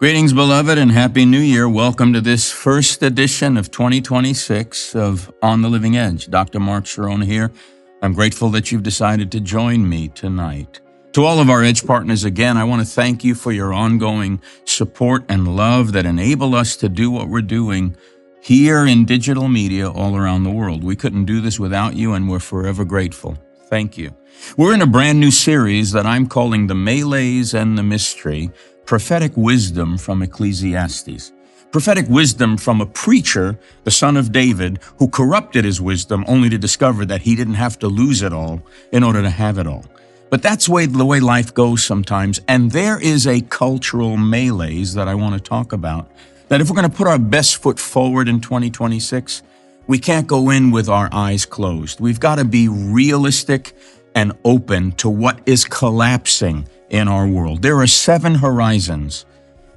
Greetings, beloved, and Happy New Year. Welcome to this first edition of 2026 of On the Living Edge. Dr. Mark Chironna here. I'm grateful that you've decided to join me tonight. To all of our Edge partners, again, I want to thank you for your ongoing support and love that enable us to do what we're doing here in digital media all around the world. We couldn't do this without you, and we're forever grateful. Thank you. We're in a brand new series that I'm calling The Malaise and the Mystery, Prophetic Wisdom from Ecclesiastes. Prophetic wisdom from a preacher, the son of David, who corrupted his wisdom only to discover that he didn't have to lose it all in order to have it all. But that's the way life goes sometimes, and there is a cultural malaise that I want to talk about, that if we're going to put our best foot forward in 2026, we can't go in with our eyes closed. We've got to be realistic and open to what is collapsing in our world. There are 7 horizons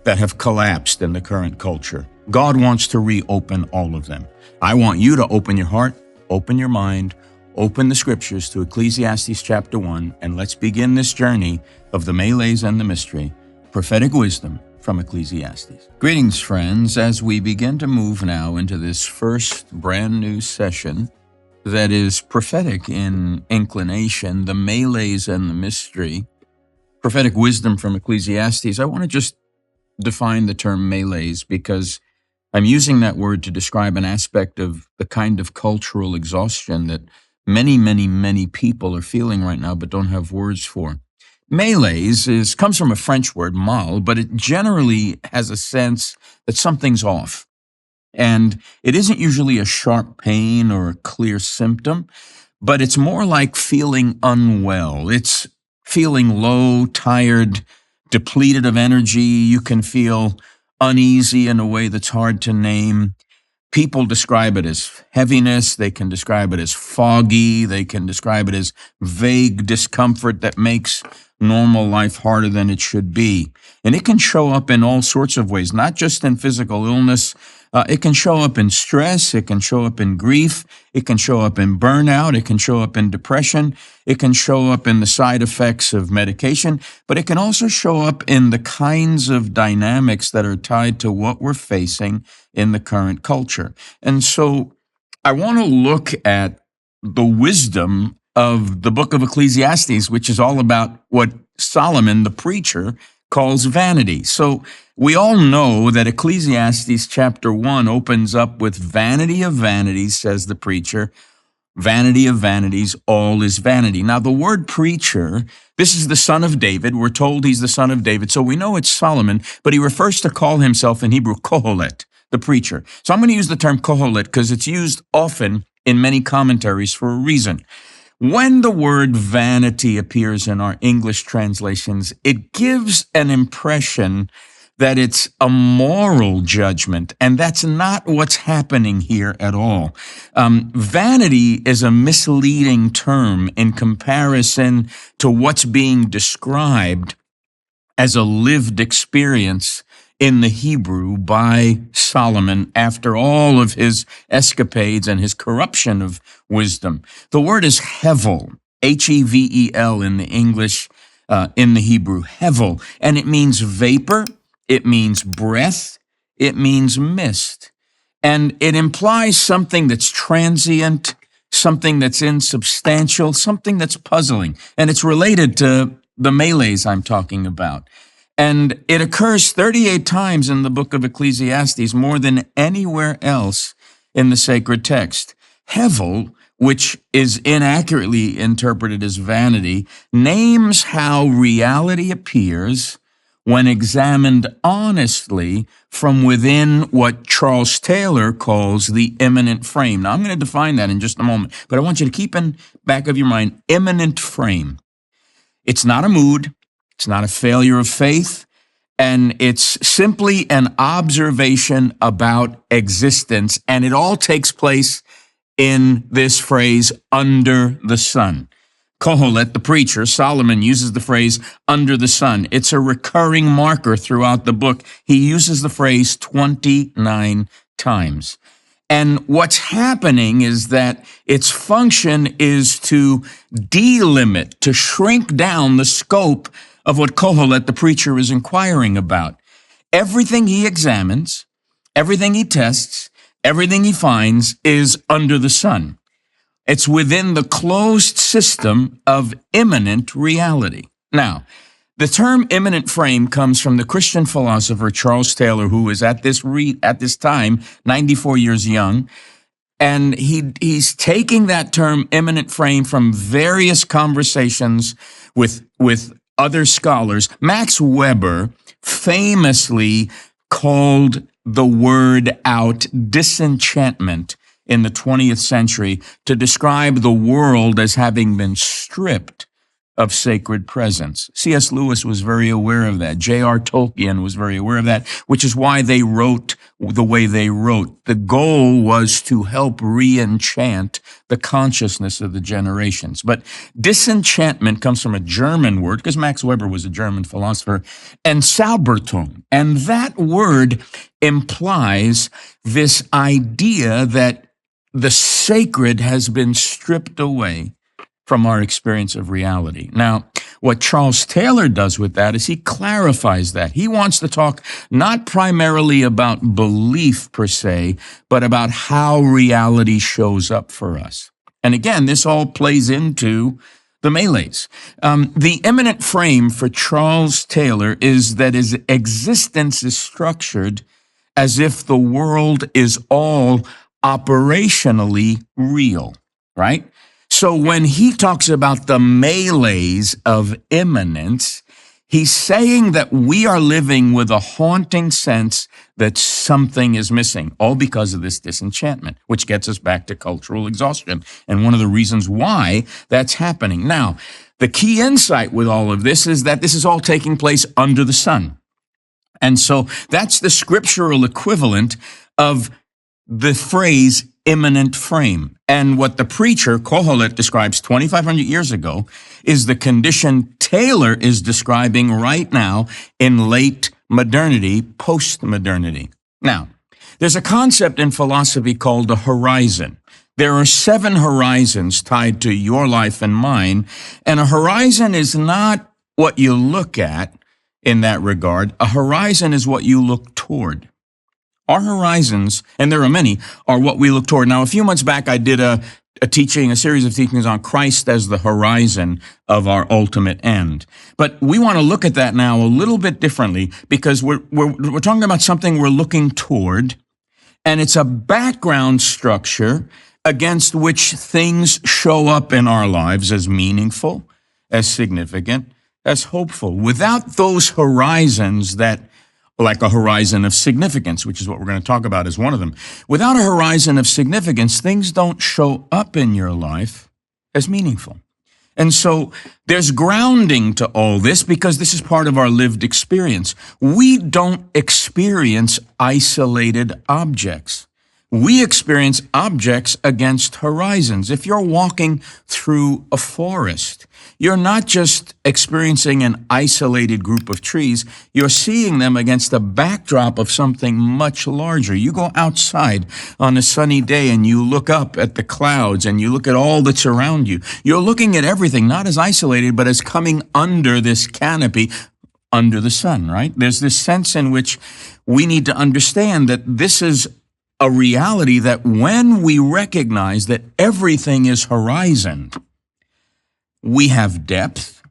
that have collapsed in the current culture. God wants to reopen all of them. I want you to open your heart, open your mind, open the scriptures to Ecclesiastes chapter 1, and let's begin this journey of the malaise and the mystery, prophetic wisdom from Ecclesiastes. Greetings, friends, as we begin to move now into this first brand new session that is prophetic in inclination, the malaise and the mystery, prophetic wisdom from Ecclesiastes. I want to just define the term malaise because I'm using that word to describe an aspect of the kind of cultural exhaustion that many people are feeling right now but don't have words for. Malaise comes from a French word, mal, but it generally has a sense that something's off. And it isn't usually a sharp pain or a clear symptom, but it's more like feeling unwell. It's feeling low, tired, depleted of energy. You can feel uneasy in a way that's hard to name. People describe it as heaviness. They can describe it as foggy. They can describe it as vague discomfort that makes normal life harder than it should be. And it can show up in all sorts of ways, not just in physical illness. It can show up in stress. It can show up in grief. It can show up in burnout. It can show up in depression. It can show up in the side effects of medication, but it can also show up in the kinds of dynamics that are tied to what we're facing in the current culture. And so I want to look at the wisdom of the book of Ecclesiastes, which is all about what Solomon, the preacher, calls vanity. So we all know that Ecclesiastes chapter 1 opens up with vanity of vanities, says the preacher. Vanity of vanities, all is vanity. Now, the word preacher, this is the son of David. We're told he's the son of David, so we know it's Solomon, but he refers to call himself in Hebrew, kohelet, the preacher. So I'm going to use the term kohelet because it's used often in many commentaries for a reason. When the word vanity appears in our English translations, it gives an impression that it's a moral judgment, and that's not what's happening here at all. Vanity is a misleading term in comparison to what's being described as a lived experience in the Hebrew by Solomon after all of his escapades and his corruption of wisdom. The word is hevel, Hevel in the English, in the Hebrew, hevel, and it means vapor. It means breath. It means mist. And it implies something that's transient, something that's insubstantial, something that's puzzling. And it's related to the malaise I'm talking about. And it occurs 38 times in the book of Ecclesiastes, more than anywhere else in the sacred text. Hevel, which is inaccurately interpreted as vanity, names how reality appears when examined honestly from within what Charles Taylor calls the immanent frame. Now, I'm going to define that in just a moment, but I want you to keep in back of your mind, immanent frame. It's not a mood. It's not a failure of faith. And it's simply an observation about existence. And it all takes place in this phrase, under the sun. Kohelet, the preacher, Solomon, uses the phrase under the sun. It's a recurring marker throughout the book. He uses the phrase 29 times. And what's happening is that its function is to delimit, to shrink down the scope of what Kohelet, the preacher, is inquiring about. everything he examines, everything he tests, everything he finds is under the sun. It's within the closed system of immanent reality. Now, the term immanent frame comes from the Christian philosopher Charles Taylor, who is at this time 94 years young, and he's taking that term immanent frame from various conversations with other scholars. Max Weber famously called the word out disenchantment in the 20th century to describe the world as having been stripped of sacred presence. C.S. Lewis was very aware of that. J.R. Tolkien was very aware of that, which is why they wrote the way they wrote. The goal was to help re-enchant the consciousness of the generations. But disenchantment comes from a German word, because Max Weber was a German philosopher, and Saubertung. And that word implies this idea that the sacred has been stripped away from our experience of reality. Now, what Charles Taylor does with that is he clarifies that. He wants to talk not primarily about belief per se, but about how reality shows up for us. And again, this all plays into the Malaise. The immanent frame for Charles Taylor is that his existence is structured as if the world is all operationally real, right? So when he talks about the malaise of immanence, he's saying that we are living with a haunting sense that something is missing, all because of this disenchantment, which gets us back to cultural exhaustion. And one of the reasons why that's happening. Now, the key insight with all of this is that this is all taking place under the sun. And so that's the scriptural equivalent of the phrase immanent frame. And what the preacher, Kohelet, describes 2,500 years ago is the condition Taylor is describing right now in late modernity, post-modernity. Now, there's a concept in philosophy called a horizon. There are 7 horizons tied to your life and mine, and a horizon is not what you look at in that regard. A horizon is what you look toward. Our horizons, and there are many, are what we look toward. Now, a few months back, I did a series of teachings on Christ as the horizon of our ultimate end. But we want to look at that now a little bit differently, because we're talking about something we're looking toward, and it's a background structure against which things show up in our lives as meaningful, as significant, as hopeful. Without those horizons that like a horizon of significance, which is what we're going to talk about as one of them. Without a horizon of significance, things don't show up in your life as meaningful. And so there's grounding to all this because this is part of our lived experience. We don't experience isolated objects. We experience objects against horizons. If you're walking through a forest, you're not just experiencing an isolated group of trees, you're seeing them against the backdrop of something much larger. You go outside on a sunny day and you look up at the clouds and you look at all that's around you. You're looking at everything not as isolated, but as coming under this canopy, under the sun, right? There's this sense in which we need to understand that this is a reality that when we recognize that everything is horizon, we have depth,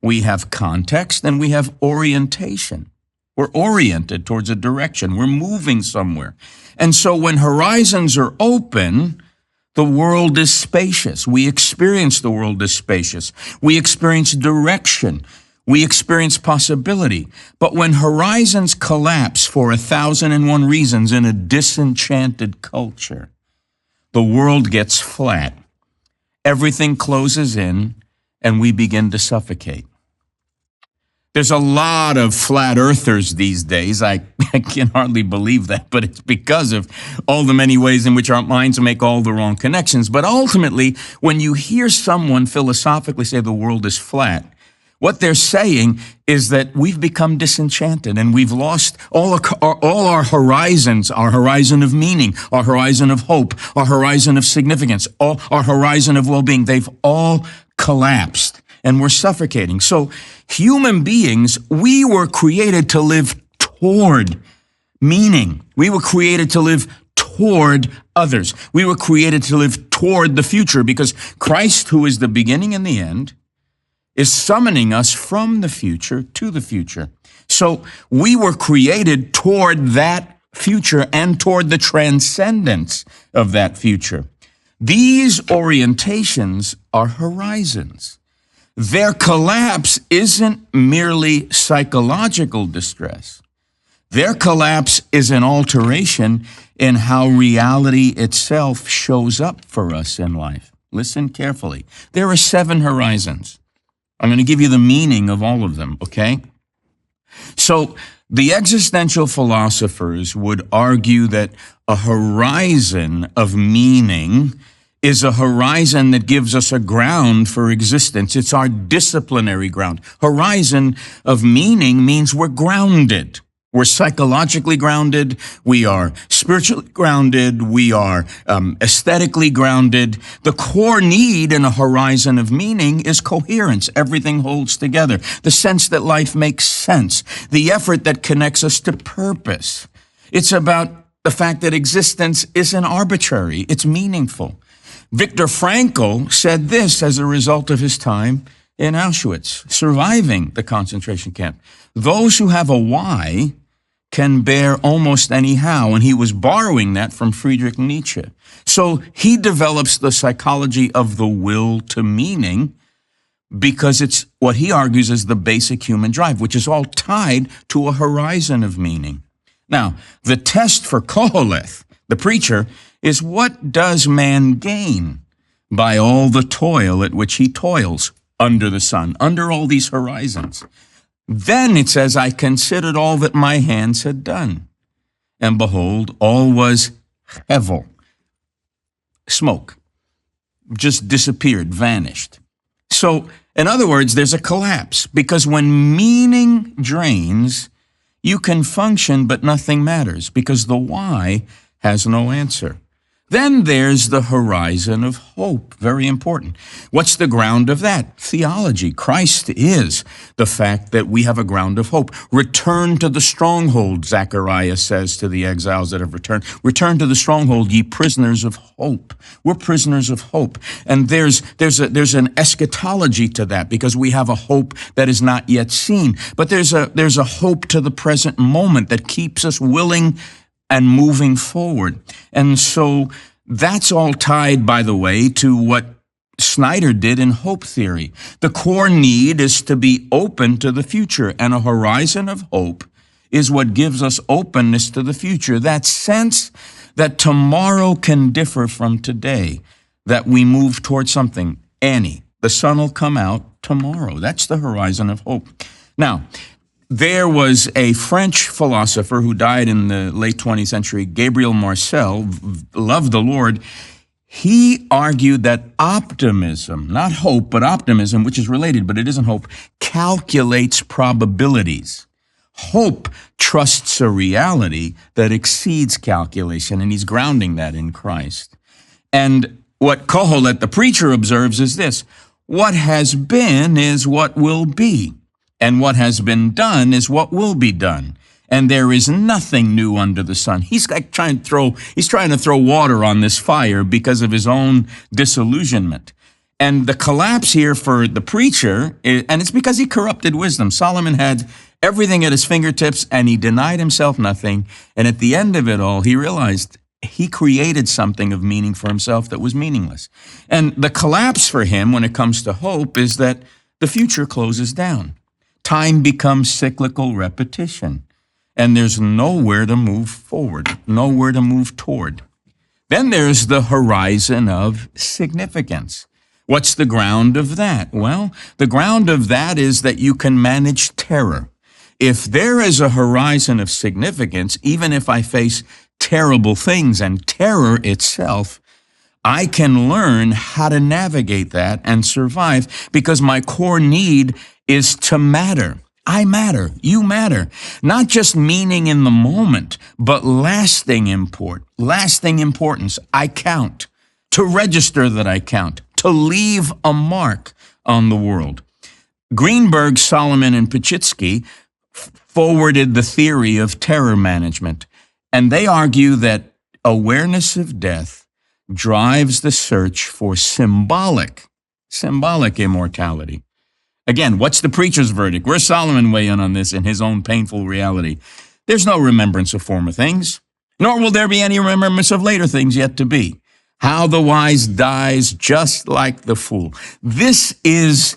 we have context, and we have orientation. We're oriented towards a direction. We're moving somewhere. And so when horizons are open, the world is spacious. We experience the world as spacious. We experience direction. We experience possibility. But when horizons collapse for 1,001 reasons in a disenchanted culture, the world gets flat. Everything closes in, and we begin to suffocate. There's a lot of flat earthers these days. I can hardly believe that, but it's because of all the many ways in which our minds make all the wrong connections. But ultimately, when you hear someone philosophically say the world is flat, what they're saying is that we've become disenchanted and we've lost all our horizons, our horizon of meaning, our horizon of hope, our horizon of significance, our horizon of well-being. They've all collapsed and we're suffocating. So human beings, we were created to live toward meaning. We were created to live toward others. We were created to live toward the future because Christ, who is the beginning and the end, is summoning us from the future to the future. So we were created toward that future and toward the transcendence of that future. These orientations are horizons. Their collapse isn't merely psychological distress. Their collapse is an alteration in how reality itself shows up for us in life. Listen carefully. There are 7 horizons. I'm going to give you the meaning of all of them, okay? So the existential philosophers would argue that a horizon of meaning is a horizon that gives us a ground for existence. It's our disciplinary ground. Horizon of meaning means we're grounded. We're psychologically grounded. We are spiritually grounded. We are aesthetically grounded. The core need in a horizon of meaning is coherence. Everything holds together. The sense that life makes sense. The effort that connects us to purpose. It's about the fact that existence isn't arbitrary. It's meaningful. Viktor Frankl said this as a result of his time in Auschwitz, surviving the concentration camp. Those who have a why can bear almost any how, and he was borrowing that from Friedrich Nietzsche. So he develops the psychology of the will to meaning because it's what he argues is the basic human drive, which is all tied to a horizon of meaning. Now, the test for Koheleth, the preacher, is what does man gain by all the toil at which he toils under the sun, under all these horizons? Then it says, I considered all that my hands had done. And behold, all was hevel, smoke, just disappeared, vanished. So, in other words, there's a collapse because when meaning drains, you can function, but nothing matters because the why has no answer. Then there's the horizon of hope, very important. What's the ground of that? Theology. Christ is the fact that we have a ground of hope. Return to the stronghold, Zechariah says to the exiles that have returned. Return to the stronghold, ye prisoners of hope. We're prisoners of hope. And there's an eschatology to that because we have a hope that is not yet seen. But there's a hope to the present moment that keeps us willing and moving forward. And so that's all tied, by the way, to what Snyder did in hope theory. The core need is to be open to the future, and a horizon of hope is what gives us openness to the future. That sense that tomorrow can differ from today, that we move towards something. Annie, the sun will come out tomorrow. That's the horizon of hope. Now, there was a French philosopher who died in the late 20th century, Gabriel Marcel, loved the Lord. He argued that optimism, not hope, but optimism, which is related, but it isn't hope, calculates probabilities. Hope trusts a reality that exceeds calculation, and he's grounding that in Christ. And what Koheleth, the preacher, observes is this: what has been is what will be. And what has been done is what will be done. And there is nothing new under the sun. He's like trying to throw water on this fire because of his own disillusionment. And the collapse here for the preacher, and it's because he corrupted wisdom. Solomon had everything at his fingertips and he denied himself nothing. And at the end of it all, he realized he created something of meaning for himself that was meaningless. And the collapse for him when it comes to hope is that the future closes down. Time becomes cyclical repetition, and there's nowhere to move forward, nowhere to move toward. Then there's the horizon of significance. What's the ground of that? Well, the ground of that is that you can manage terror. If there is a horizon of significance, even if I face terrible things and terror itself, I can learn how to navigate that and survive because my core need is to matter. I matter. You matter. Not just meaning in the moment, but lasting importance. I count. To register that I count. To leave a mark on the world. Greenberg, Solomon, and Pichitsky forwarded the theory of terror management. And they argue that awareness of death drives the search for symbolic immortality. Again, what's the preacher's verdict? Where's Solomon weigh in on this in his own painful reality? There's no remembrance of former things, nor will there be any remembrance of later things yet to be. How the wise dies just like the fool. This is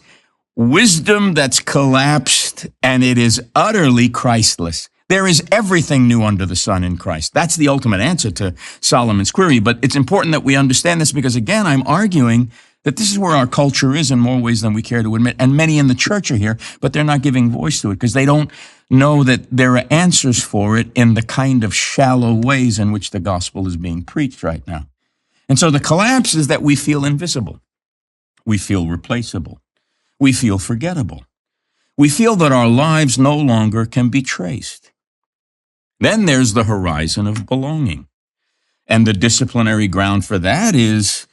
wisdom that's collapsed, and it is utterly Christless. There is everything new under the sun in Christ. That's the ultimate answer to Solomon's query. But it's important that we understand this because, again, I'm arguing that this is where our culture is in more ways than we care to admit. And many in the church are here, but they're not giving voice to it because they don't know that there are answers for it in the kind of shallow ways in which the gospel is being preached right now. And so the collapse is that we feel invisible. We feel replaceable. We feel forgettable. We feel that our lives no longer can be traced. Then there's the horizon of belonging. And the disciplinary ground for that is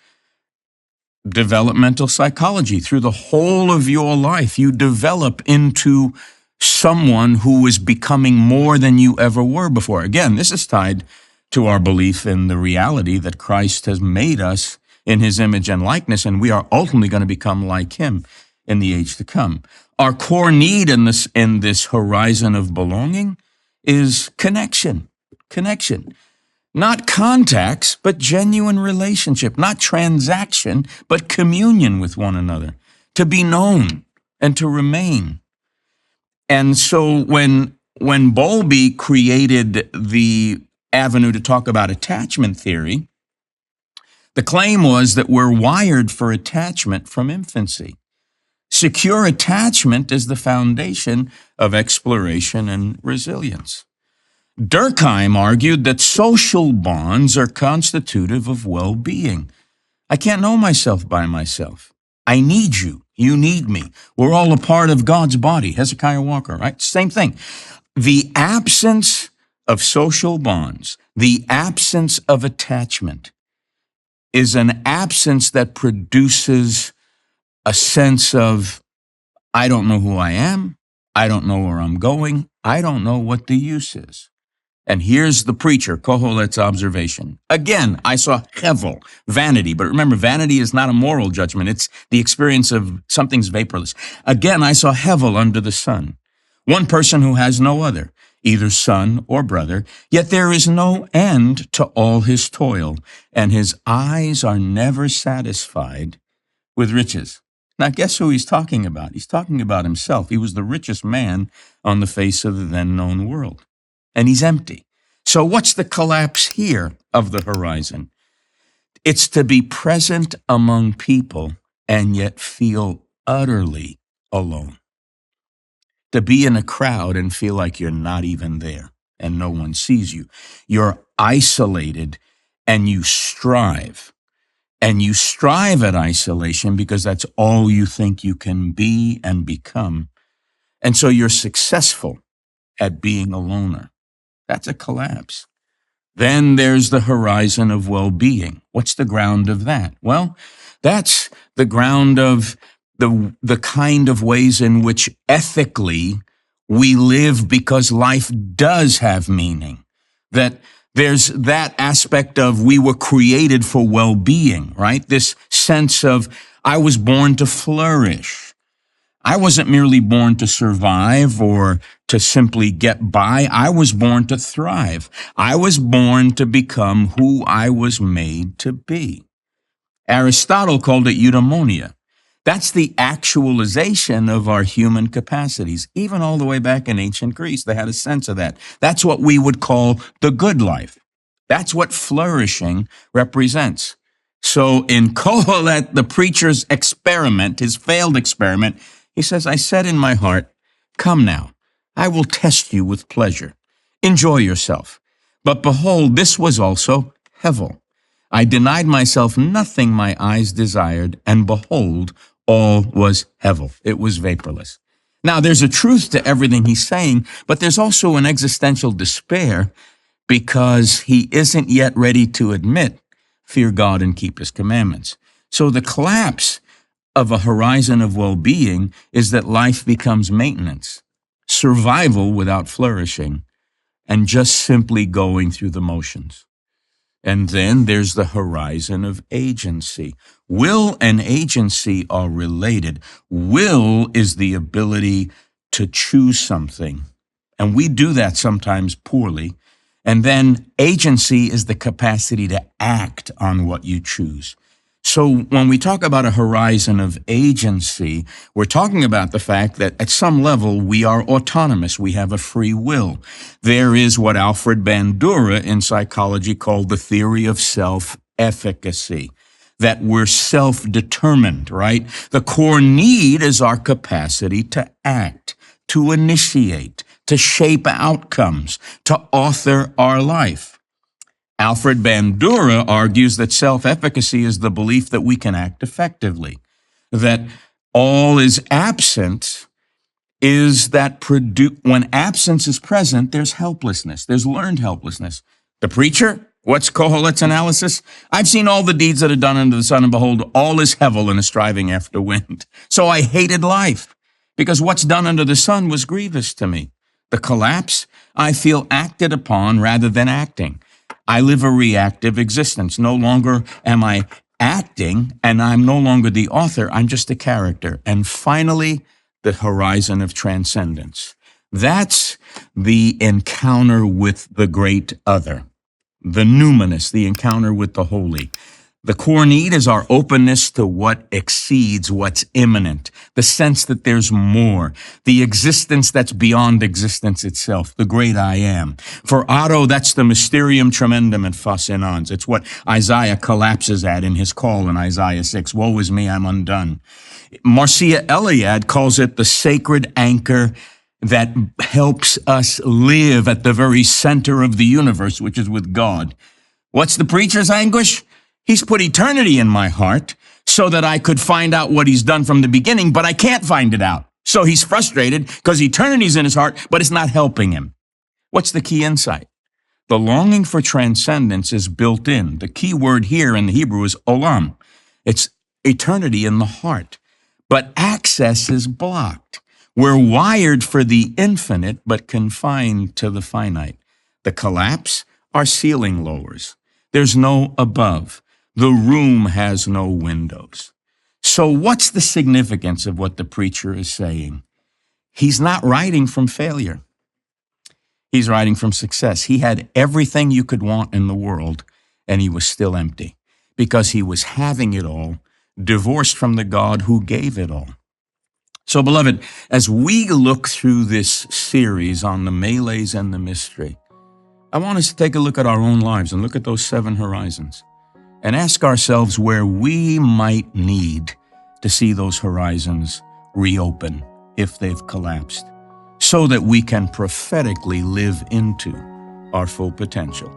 developmental psychology. Through the whole of your life, you develop into someone who is becoming more than you ever were before. Again, this is tied to our belief in the reality that Christ has made us in his image and likeness, and we are ultimately going to become like him in the age to come. Our core need in this horizon of belonging is connection. Not contacts, but genuine relationship. Not transaction, but communion with one another. To be known and to remain. And so when Bowlby created the avenue to talk about attachment theory, the claim was that we're wired for attachment from infancy. Secure attachment is the foundation of exploration and resilience. Durkheim argued that social bonds are constitutive of well-being. I can't know myself by myself. I need you. You need me. We're all a part of God's body. Hezekiah Walker, right? Same thing. The absence of social bonds, the absence of attachment, is an absence that produces a sense of, I don't know who I am. I don't know where I'm going. I don't know what the use is. And here's the preacher, Kohelet's observation. Again, I saw hevel, vanity. But remember, vanity is not a moral judgment. It's the experience of something's vaporless. Again, I saw hevel under the sun. One person who has no other, either son or brother, yet there is no end to all his toil, and his eyes are never satisfied with riches. Now, guess who he's talking about? He's talking about himself. He was the richest man on the face of the then known world. And he's empty. So what's the collapse here of the horizon? It's to be present among people and yet feel utterly alone. To be in a crowd and feel like you're not even there and no one sees you. You're isolated and you strive. And you strive at isolation because that's all you think you can be and become. And so you're successful at being a loner. That's a collapse. Then there's the horizon of well-being. What's the ground of that? Well, that's the ground of the kind of ways in which ethically we live because life does have meaning. That there's that aspect of we were created for well-being, right? This sense of I was born to flourish. I wasn't merely born to survive or to simply get by. I was born to thrive. I was born to become who I was made to be. Aristotle called it eudaimonia. That's the actualization of our human capacities. Even all the way back in ancient Greece, they had a sense of that. That's what we would call the good life. That's what flourishing represents. So in Kohelet, the preacher's experiment, his failed experiment, he says, I said in my heart, come now, I will test you with pleasure. Enjoy yourself. But behold, this was also hevel. I denied myself nothing my eyes desired, and behold, all was hevel. It was vaporless. Now, there's a truth to everything he's saying, but there's also an existential despair because he isn't yet ready to admit, fear God and keep his commandments. So the collapse of a horizon of well-being is that life becomes maintenance. survival without flourishing, and just simply going through the motions. And then there's the horizon of agency. Will and agency are related. Will is the ability to choose something, and we do that sometimes poorly. And then agency is the capacity to act on what you choose. So when we talk about a horizon of agency, we're talking about the fact that at some level we are autonomous. We have a free will. There is what Alfred Bandura in psychology called the theory of self-efficacy, that we're self-determined, right? The core need is our capacity to act, to initiate, to shape outcomes, to author our life. Alfred Bandura argues that self-efficacy is the belief that we can act effectively, that all is absent is that when absence is present, there's helplessness, there's learned helplessness. The preacher, what's Kohelet's analysis? I've seen all the deeds that are done under the sun, and behold, all is hevel and a striving after wind. So I hated life, because what's done under the sun was grievous to me. The collapse, I feel acted upon rather than acting. I live a reactive existence. No longer am I acting, and I'm no longer the author. I'm just a character. And finally, the horizon of transcendence. That's the encounter with the great other, the numinous, the encounter with the holy. The core need is our openness to what exceeds what's imminent, the sense that there's more, the existence that's beyond existence itself, the great I am. For Otto, that's the mysterium tremendum et fascinans. It's what Isaiah collapses at in his call in Isaiah 6. Woe is me, I'm undone. Marcia Eliade calls it the sacred anchor that helps us live at the very center of the universe, which is with God. What's the preacher's anguish? He's put eternity in my heart so that I could find out what he's done from the beginning, but I can't find it out. So he's frustrated because eternity's in his heart, but it's not helping him. What's the key insight? The longing for transcendence is built in. The key word here in the Hebrew is olam. It's eternity in the heart, but access is blocked. We're wired for the infinite, but confined to the finite. The collapse, our ceiling lowers. There's no above. The room has no windows. So what's the significance of what the preacher is saying? He's not writing from failure. He's writing from success. He had everything you could want in the world, and he was still empty because he was having it all, divorced from the God who gave it all. So, beloved, as we look through this series on the Malaise and the mystery, I want us to take a look at our own lives and look at those 7 horizons and ask ourselves where we might need to see those horizons reopen if they've collapsed, so that we can prophetically live into our full potential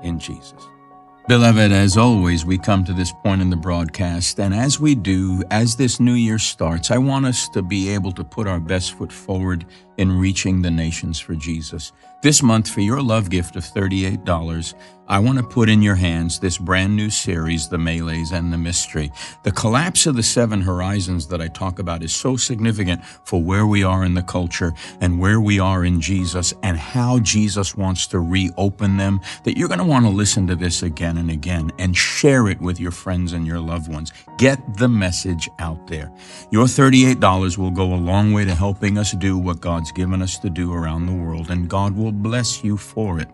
in Jesus. Beloved, as always, we come to this point in the broadcast, and as we do, as this new year starts, I want us to be able to put our best foot forward in reaching the nations for Jesus. This month, for your love gift of $38, I want to put in your hands this brand new series, The Malaise and the Mystery. The collapse of the 7 horizons that I talk about is so significant for where we are in the culture and where we are in Jesus and how Jesus wants to reopen them, that you're going to want to listen to this again and again and share it with your friends and your loved ones. Get the message out there. Your $38 will go a long way to helping us do what God's given us to do around the world, and God will bless you for it.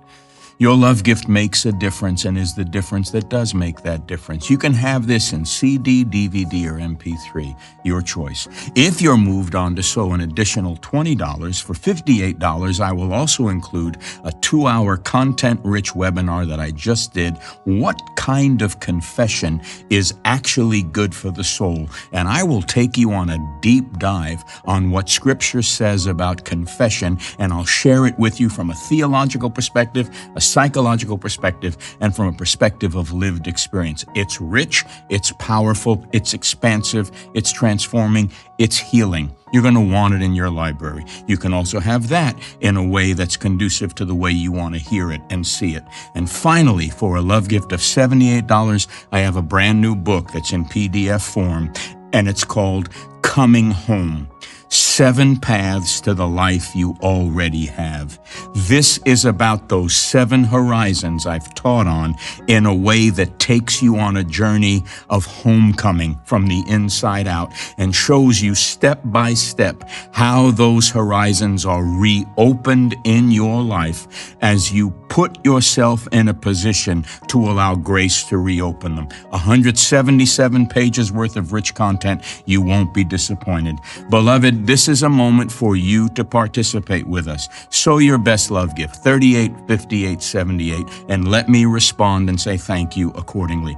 Your love gift makes a difference and is the difference that does make that difference. You can have this in CD, DVD, or MP3, your choice. If you're moved on to sow an additional $20, for $58, I will also include a 2-hour content-rich webinar that I just did, What Kind of Confession is Actually Good for the Soul? And I will take you on a deep dive on what Scripture says about confession, and I'll share it with you from a theological perspective, a psychological perspective, and from a perspective of lived experience. It's rich, it's powerful, it's expansive, it's transforming, it's healing. You're going to want it in your library. You can also have that in a way that's conducive to the way you want to hear it and see it. And finally, for a love gift of $78, I have a brand new book that's in PDF form, and it's called Coming Home. 7 paths to the life you already have. This is about those 7 horizons I've taught on in a way that takes you on a journey of homecoming from the inside out and shows you step by step how those horizons are reopened in your life as you put yourself in a position to allow grace to reopen them. 177 pages worth of rich content. You won't be disappointed. Beloved, this is a moment for you to participate with us. Sow your best love gift, 38, 58, 78, and let me respond and say thank you accordingly.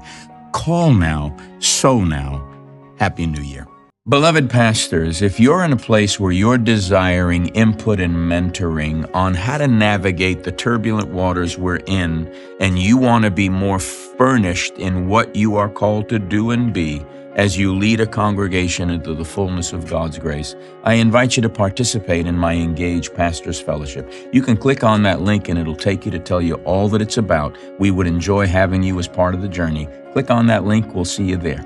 Call now, sow now. Happy New Year. Beloved pastors, if you're in a place where you're desiring input and mentoring on how to navigate the turbulent waters we're in, and you want to be more furnished in what you are called to do and be as you lead a congregation into the fullness of God's grace, I invite you to participate in my Engage Pastors Fellowship. You can click on that link and it'll take you to tell you all that it's about. We would enjoy having you as part of the journey. Click on that link. We'll see you there.